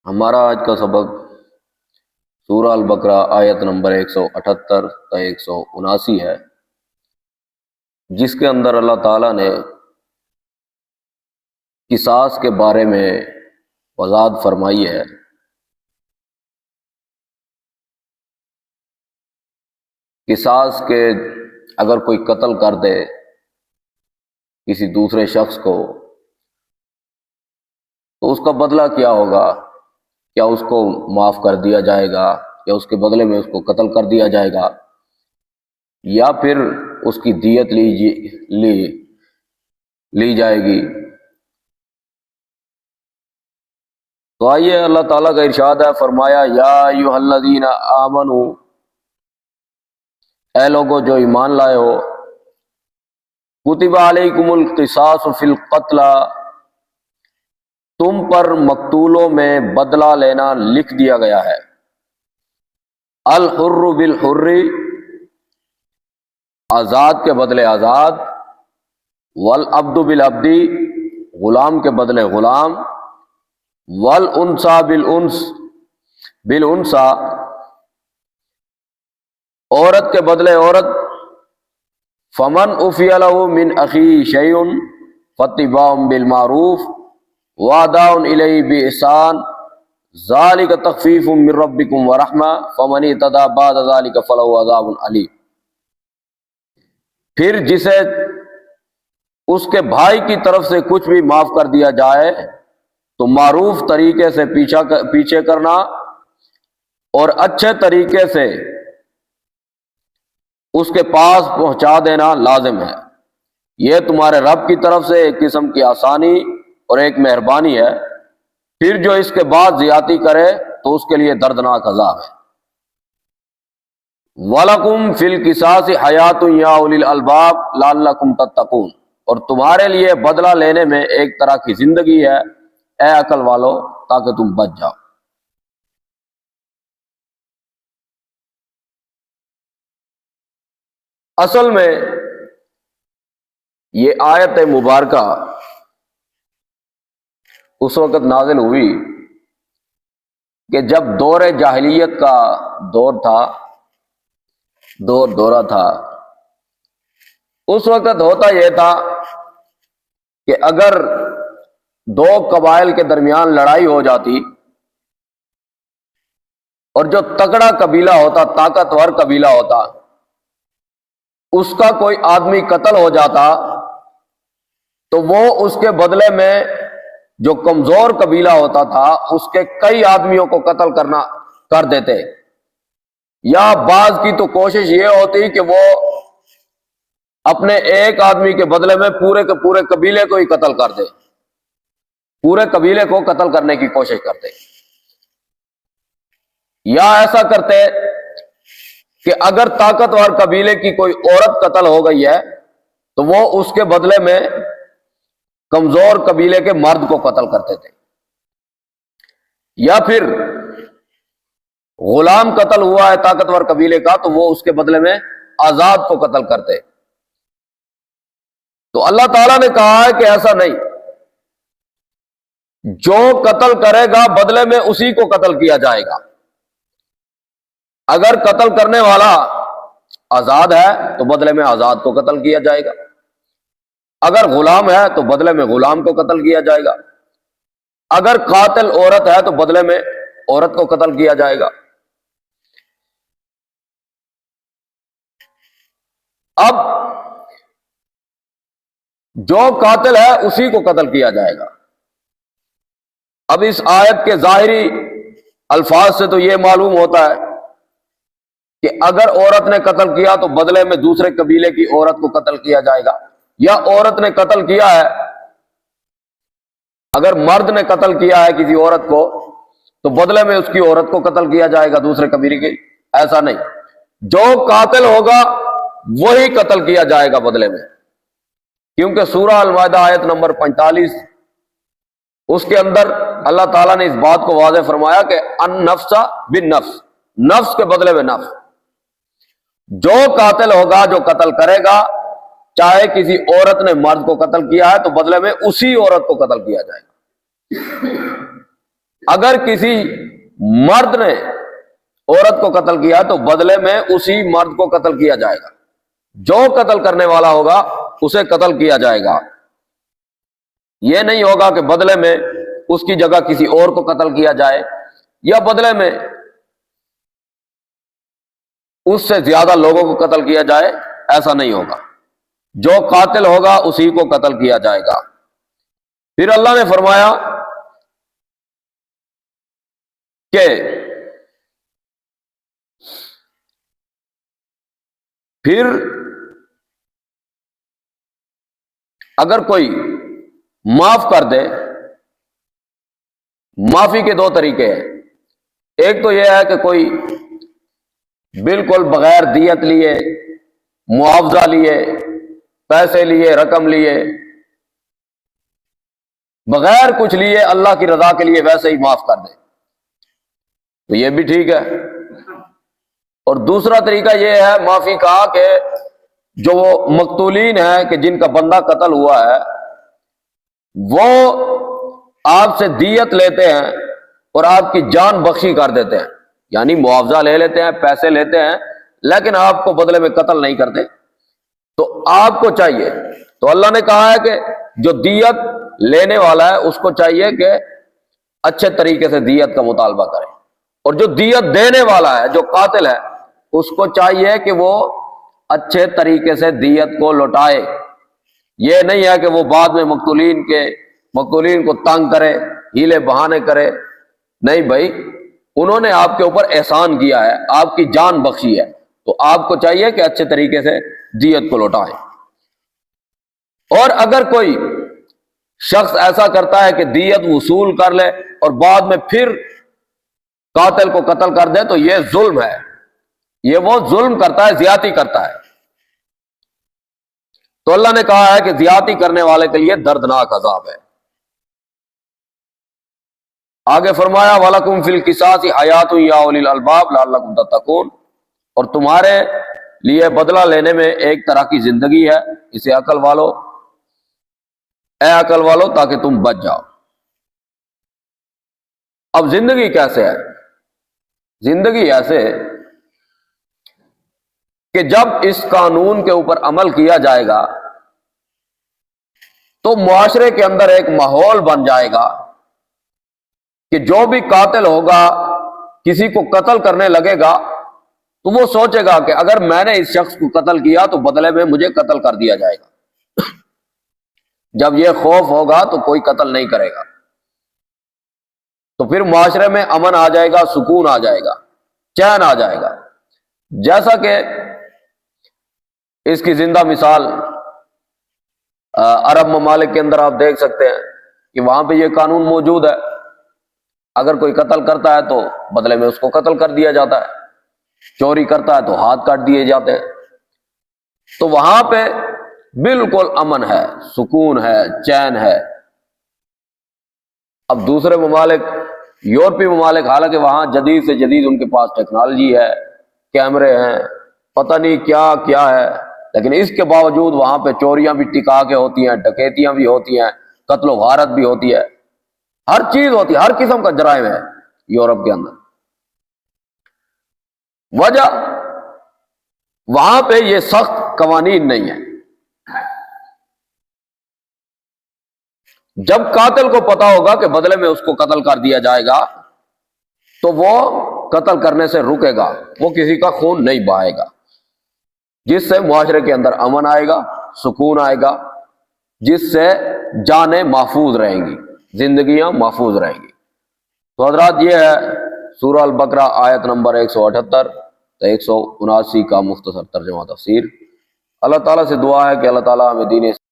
ہمارا آج کا سبق سورہ البقرہ آیت نمبر 178 تا 179 ہے، جس کے اندر اللہ تعالیٰ نے قصاص کے بارے میں وضاحت فرمائی ہے۔ قصاص کے اگر کوئی قتل کر دے کسی دوسرے شخص کو تو اس کا بدلہ کیا ہوگا؟ کیا اس کو معاف کر دیا جائے گا یا اس کے بدلے میں اس کو قتل کر دیا جائے گا یا پھر اس کی دیت لی جائے گی؟ تو آئیے اللہ تعالیٰ کا ارشاد ہے، فرمایا یا ایھا الذین آمنو، اے لوگو جو ایمان لائے ہو، کتب علیکم القصاص فی القتلى، تم پر مقتولوں میں بدلہ لینا لکھ دیا گیا ہے۔ الحر بالحر، آزاد کے بدلے آزاد، والعبد بالعبد، غلام کے بدلے غلام، والانثى بالانثى، عورت کے بدلے عورت۔ فمن عفی لہ من اخیہ شیء فاتباع بالمعروف واداء الیہ بإحسان ذلک تخفیف من ربکم ورحمہ فمن اعتدی بعد ذلک فلہ عذاب علیم۔ پھر جسے اس کے بھائی کی طرف سے کچھ بھی معاف کر دیا جائے تو معروف طریقے سے پیچھے کرنا اور اچھے طریقے سے اس کے پاس پہنچا دینا لازم ہے۔ یہ تمہارے رب کی طرف سے ایک قسم کی آسانی اور ایک مہربانی ہے۔ پھر جو اس کے بعد زیادتی کرے تو اس کے لیے دردناک عذاب ہے۔ وَلَكُمْ فِي الْقِصَاصِ حَيَاةٌ يَا أُولِي الْأَلْبَابِ لَعَلَّكُمْ تَتَّقُونَ، اور تمہارے لیے بدلہ لینے میں ایک طرح کی زندگی ہے اے عقل والو، تاکہ تم بچ جاؤ۔ اصل میں یہ آیت مبارکہ اس وقت نازل ہوئی کہ جب دور جاہلیت کا دورہ تھا۔ اس وقت ہوتا یہ تھا کہ اگر دو قبائل کے درمیان لڑائی ہو جاتی اور جو تگڑا قبیلہ ہوتا، طاقتور قبیلہ ہوتا، اس کا کوئی آدمی قتل ہو جاتا تو وہ اس کے بدلے میں جو کمزور قبیلہ ہوتا تھا اس کے کئی آدمیوں کو قتل کر دیتے، یا بعض کی تو کوشش یہ ہوتی کہ وہ اپنے ایک آدمی کے بدلے میں پورے کے پورے قبیلے کو ہی قتل کر دے، پورے قبیلے کو قتل کرنے کی کوشش کرتے، یا ایسا کرتے کہ اگر طاقتور قبیلے کی کوئی عورت قتل ہو گئی ہے تو وہ اس کے بدلے میں کمزور قبیلے کے مرد کو قتل کرتے تھے، یا پھر غلام قتل ہوا ہے طاقتور قبیلے کا تو وہ اس کے بدلے میں آزاد کو قتل کرتے۔ تو اللہ تعالیٰ نے کہا ہے کہ ایسا نہیں، جو قتل کرے گا بدلے میں اسی کو قتل کیا جائے گا۔ اگر قتل کرنے والا آزاد ہے تو بدلے میں آزاد کو قتل کیا جائے گا، اگر غلام ہے تو بدلے میں غلام کو قتل کیا جائے گا، اگر قاتل عورت ہے تو بدلے میں عورت کو قتل کیا جائے گا۔ اب جو قاتل ہے اسی کو قتل کیا جائے گا۔ اب اس آیت کے ظاہری الفاظ سے تو یہ معلوم ہوتا ہے کہ اگر عورت نے قتل کیا تو بدلے میں دوسرے قبیلے کی عورت کو قتل کیا جائے گا، یا عورت نے قتل کیا ہے، اگر مرد نے قتل کیا ہے کسی عورت کو تو بدلے میں اس کی عورت کو قتل کیا جائے گا دوسرے قبیلے کی۔ ایسا نہیں، جو قاتل ہوگا وہی قتل کیا جائے گا بدلے میں، کیونکہ سورہ المائدہ آیت نمبر 45 اس کے اندر اللہ تعالیٰ نے اس بات کو واضح فرمایا کہ النفس بالنفس، نفس کے بدلے میں نفس۔ جو قاتل ہوگا، جو قتل کرے گا، چاہے کسی عورت نے مرد کو قتل کیا ہے تو بدلے میں اسی عورت کو قتل کیا جائے گا۔ اگر کسی مرد نے عورت کو قتل کیا تو بدلے میں اسی مرد کو قتل کیا جائے گا، جو قتل کرنے والا ہوگا اسے قتل کیا جائے گا۔ یہ نہیں ہوگا کہ بدلے میں اس کی جگہ کسی اور کو قتل کیا جائے یا بدلے میں اس سے زیادہ لوگوں کو قتل کیا جائے، ایسا نہیں ہوگا۔ جو قاتل ہوگا اسی کو قتل کیا جائے گا۔ پھر اللہ نے فرمایا کہ پھر اگر کوئی معاف کر دے، معافی کے دو طریقے ہیں۔ ایک تو یہ ہے کہ کوئی بالکل بغیر دیت لیے، معاوضہ لیے، پیسے لیے، رقم لیے، بغیر کچھ لیے اللہ کی رضا کے لیے ویسے ہی معاف کر دے تو یہ بھی ٹھیک ہے۔ اور دوسرا طریقہ یہ ہے معافی کا کہ جو وہ مقتولین ہیں کہ جن کا بندہ قتل ہوا ہے، وہ آپ سے دیت لیتے ہیں اور آپ کی جان بخشی کر دیتے ہیں، یعنی معاوضہ لے لیتے ہیں، پیسے لیتے ہیں، لیکن آپ کو بدلے میں قتل نہیں کرتے۔ تو آپ کو چاہیے، تو اللہ نے کہا ہے کہ جو دیت لینے والا ہے اس کو چاہیے کہ اچھے طریقے سے دیت کا مطالبہ کرے، اور جو دیت دینے والا ہے، جو قاتل ہے، اس کو چاہیے کہ وہ اچھے طریقے سے دیت کو لوٹائے۔ یہ نہیں ہے کہ وہ بعد میں مقتولین کو تنگ کرے، ہیلے بہانے کرے۔ نہیں بھائی، انہوں نے آپ کے اوپر احسان کیا ہے، آپ کی جان بخشی ہے، تو آپ کو چاہیے کہ اچھے طریقے سے دیت کو لوٹائیں۔ اور اگر کوئی شخص ایسا کرتا ہے کہ دیت وصول کر لے اور بعد میں پھر قاتل کو قتل کر دے تو یہ ظلم ہے، یہ وہ ظلم کرتا ہے، زیادتی کرتا ہے۔ تو اللہ نے کہا ہے کہ زیادتی کرنے والے کے لیے دردناک عذاب ہے۔ آگے فرمایا وَلَكُمْ فِي الْقِصَاصِ حَيَاةٌ يَا أُولِي الْأَلْبَابِ لَعَلَّكُمْ تَتَّقُونَ، اور تمہارے لیے بدلہ لینے میں ایک طرح کی زندگی ہے، اسے عقل والو، اے عقل والو، تاکہ تم بچ جاؤ۔ اب زندگی کیسے ہے؟ زندگی ایسے کہ جب اس قانون کے اوپر عمل کیا جائے گا تو معاشرے کے اندر ایک ماحول بن جائے گا کہ جو بھی قاتل ہوگا، کسی کو قتل کرنے لگے گا تو وہ سوچے گا کہ اگر میں نے اس شخص کو قتل کیا تو بدلے میں مجھے قتل کر دیا جائے گا۔ جب یہ خوف ہوگا تو کوئی قتل نہیں کرے گا، تو پھر معاشرے میں امن آ جائے گا، سکون آ جائے گا، چین آ جائے گا۔ جیسا کہ اس کی زندہ مثال عرب ممالک کے اندر آپ دیکھ سکتے ہیں کہ وہاں پہ یہ قانون موجود ہے، اگر کوئی قتل کرتا ہے تو بدلے میں اس کو قتل کر دیا جاتا ہے، چوری کرتا ہے تو ہاتھ کاٹ دیے جاتے ہیں۔ تو وہاں پہ بالکل امن ہے، سکون ہے، چین ہے۔ اب دوسرے ممالک، یورپی ممالک، حالانکہ وہاں جدید سے جدید ان کے پاس ٹیکنالوجی ہے، کیمرے ہیں، پتہ نہیں کیا کیا ہے، لیکن اس کے باوجود وہاں پہ چوریاں بھی ٹکا کے ہوتی ہیں، ڈکیتیاں بھی ہوتی ہیں، قتل و غارت بھی ہوتی ہے، ہر چیز ہوتی ہے، ہر قسم کا جرائم ہے یورپ کے اندر۔ وجہ وہاں پہ یہ سخت قوانین نہیں ہے۔ جب قاتل کو پتا ہوگا کہ بدلے میں اس کو قتل کر دیا جائے گا تو وہ قتل کرنے سے رکے گا، وہ کسی کا خون نہیں بہائے گا، جس سے معاشرے کے اندر امن آئے گا، سکون آئے گا، جس سے جانیں محفوظ رہیں گی، زندگیاں محفوظ رہیں گی۔ تو حضرات، یہ ہے سورہ البقرہ آیت نمبر 178 تا 179 کا مختصر ترجمہ تفسیر۔ اللہ تعالیٰ سے دعا ہے کہ اللہ تعالیٰ ہمیں دین